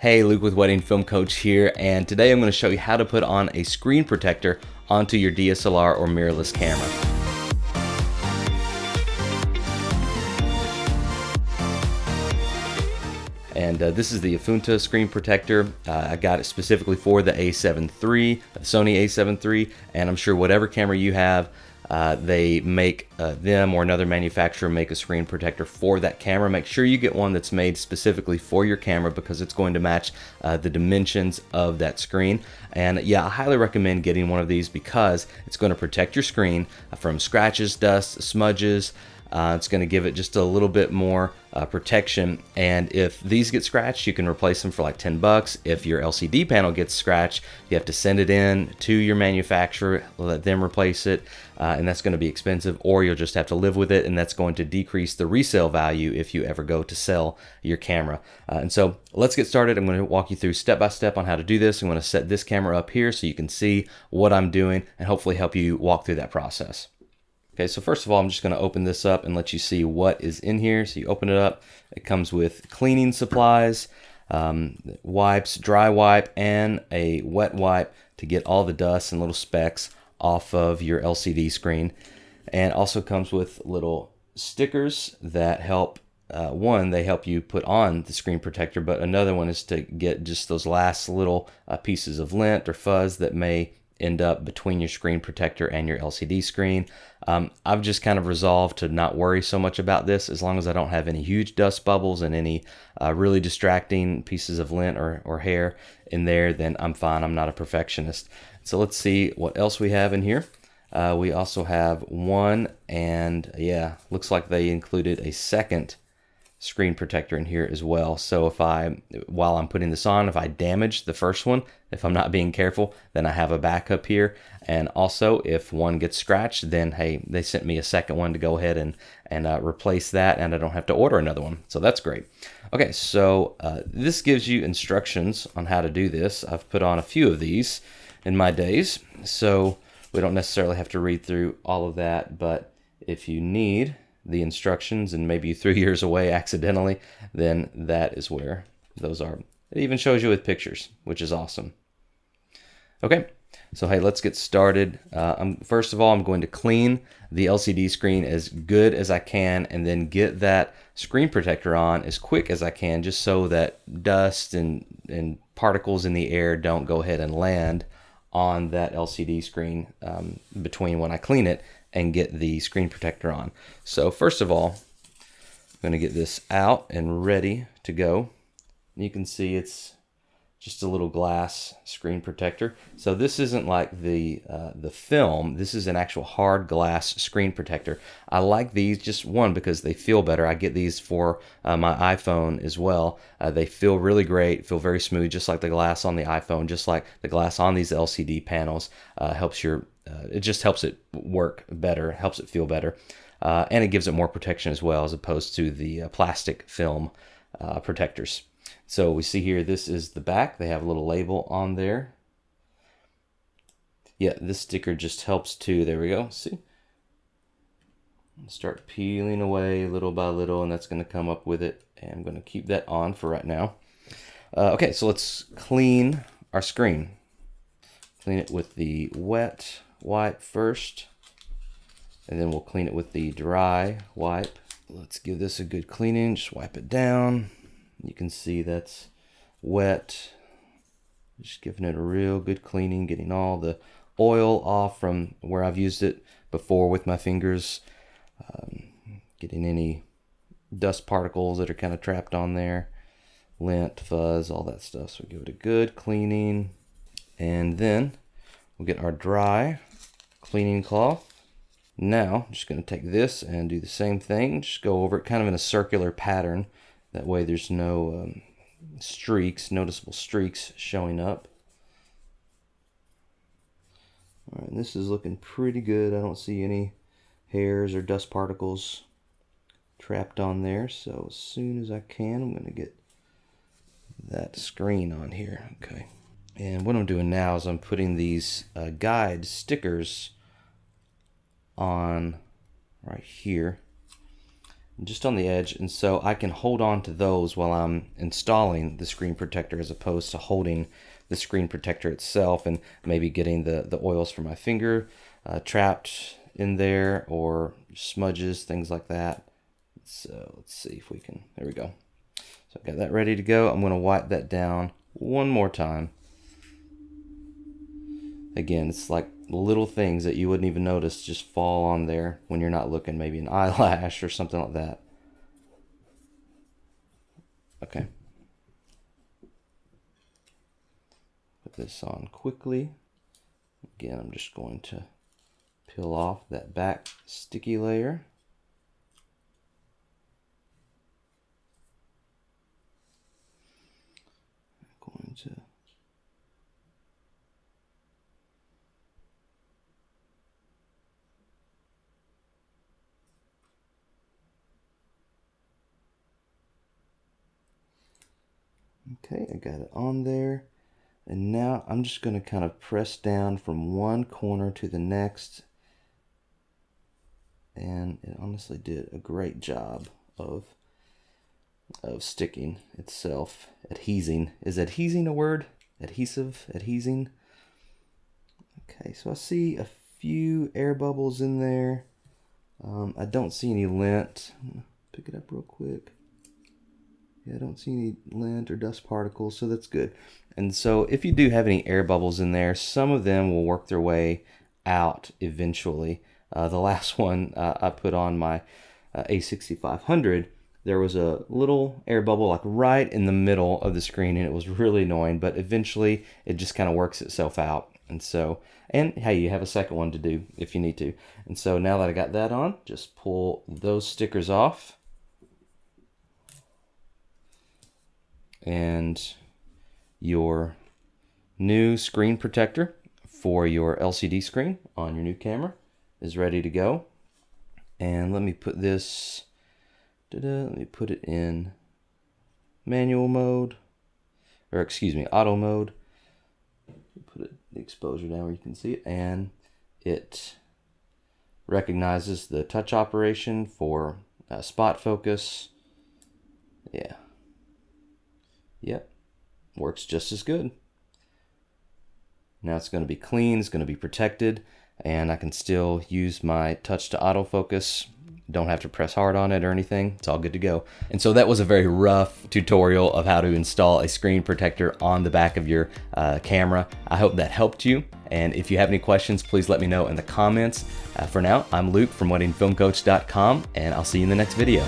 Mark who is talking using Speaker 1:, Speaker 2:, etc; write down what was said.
Speaker 1: Hey, Luke with Wedding Film Coach here, and today I'm going to show you how to put on a screen protector onto your DSLR or mirrorless camera. And this is the Afunta screen protector. I got it specifically for the a7 III, the Sony a7 III, and I'm sure whatever camera you have, they make them or another manufacturer make a screen protector for that camera. Make sure you get one that's made specifically for your camera because it's going to match the dimensions of that screen. And yeah, I highly recommend getting one of these because it's going to protect your screen from scratches, dust, smudges. It's going to give it just a little bit more protection, and if these get scratched, you can replace them for like 10 bucks. If your LCD panel gets scratched, you have to send it in to your manufacturer, let them replace it, and that's going to be expensive, or you'll just have to live with it, and that's going to decrease the resale value if you ever go to sell your camera. And so let's get started. I'm going to walk you through step by step on how to do this. I'm going to set this camera up here so you can see what I'm doing and hopefully help you walk through that process. Okay, so first of all, I'm just going to open this up and let you see what is in here. So you open it up, it comes with cleaning supplies, wipes, dry wipe, and a wet wipe to get all the dust and little specks off of your LCD screen. And also comes with little stickers that help, one, they help you put on the screen protector, but another one is to get just those last little pieces of lint or fuzz that may end up between your screen protector and your LCD screen. I've just kind of resolved to not worry so much about this. As long as I don't have any huge dust bubbles and any really distracting pieces of lint or hair in there, then I'm fine. I'm not a perfectionist. So let's see what else we have in here. We also have one, and yeah, looks like they included a second screen protector in here as well. So if while I'm putting this on, if I damage the first one, if I'm not being careful, then I have a backup here. And also if one gets scratched, then hey, they sent me a second one to go ahead and replace that, and I don't have to order another one. So that's great. Okay, so this gives you instructions on how to do this. I've put on a few of these in my days, so we don't necessarily have to read through all of that, but if you need the instructions and maybe you threw yours away accidentally, then that is where those are. It even shows you with pictures, which is awesome. Okay, so hey, let's get started. First of all, I'm going to clean the LCD screen as good as I can and then get that screen protector on as quick as I can, just so that dust and particles in the air don't go ahead and land on that LCD screen between when I clean it and get the screen protector on. So first of all, I'm going to get this out and ready to go. You can see it's just a little glass screen protector. So this isn't like the film. This is an actual hard glass screen protector. I like these, just one, because they feel better. I get these for my iPhone as well. They feel really great, feel very smooth, just like the glass on the iPhone, just like the glass on these LCD panels. It just helps it work better, helps it feel better, and it gives it more protection as well, as opposed to the plastic film protectors. So we see here, this is the back. They have a little label on there. Yeah, this sticker just helps too. There we go. See? Start peeling away little by little, and that's going to come up with it. And I'm going to keep that on for right now. Okay, so let's clean our screen. Clean it with the wet wipe first, and then we'll clean it with the dry wipe. Let's give this a good cleaning. Just wipe it down. You can see that's wet. Just giving it a real good cleaning, getting all the oil off from where I've used it before with my fingers, getting any dust particles that are kind of trapped on there, lint, fuzz, all that stuff. So give it a good cleaning, and then we'll get our dry cleaning cloth. Now I'm just going to take this and do the same thing. Just go over it kind of in a circular pattern. That way there's no streaks, noticeable streaks showing up. All right, this is looking pretty good. I don't see any hairs or dust particles trapped on there. So as soon as I can, I'm going to get that screen on here. Okay. And what I'm doing now is I'm putting these guide stickers on right here. just on the edge, and so I can hold on to those while I'm installing the screen protector, as opposed to holding the screen protector itself and maybe getting the oils from my finger trapped in there, or smudges, things like that. So let's see if we can, there we go. So I've got that ready to go. I'm going to wipe that down one more time. Again, it's like little things that you wouldn't even notice just fall on there when you're not looking, maybe an eyelash or something like that. Okay. Put this on quickly. Again, I'm just going to peel off that back sticky layer. I'm going to okay, I got it on there, and now I'm just going to kind of press down from one corner to the next, and it honestly did a great job of sticking itself. Adhesing. Is adhesing a word? Adhesive? Adhesing? Okay, so I see a few air bubbles in there. I don't see any lint. I'm gonna pick it up real quick. Yeah, I don't see any lint or dust particles, so that's good. And so if you do have any air bubbles in there, some of them will work their way out eventually. The last one I put on my a6500, there was a little air bubble like right in the middle of the screen, and it was really annoying, but eventually it just kind of works itself out. And so, and hey, you have a second one to do if you need to. And so now that I got that on, just pull those stickers off. And your new screen protector for your LCD screen on your new camera is ready to go. And let me put this, let me put it in manual mode, or excuse me, auto mode. Put the exposure down where you can see it, and it recognizes the touch operation for spot focus. Yeah. Yep, works just as good. Now it's going to be clean, it's going to be protected, and I can still use my touch to autofocus. Don't have to press hard on it or anything. It's all good to go. And so that was a very rough tutorial of how to install a screen protector on the back of your camera. I hope that helped you. And if you have any questions, please let me know in the comments. For now, I'm Luke from weddingfilmcoach.com, and I'll see you in the next video.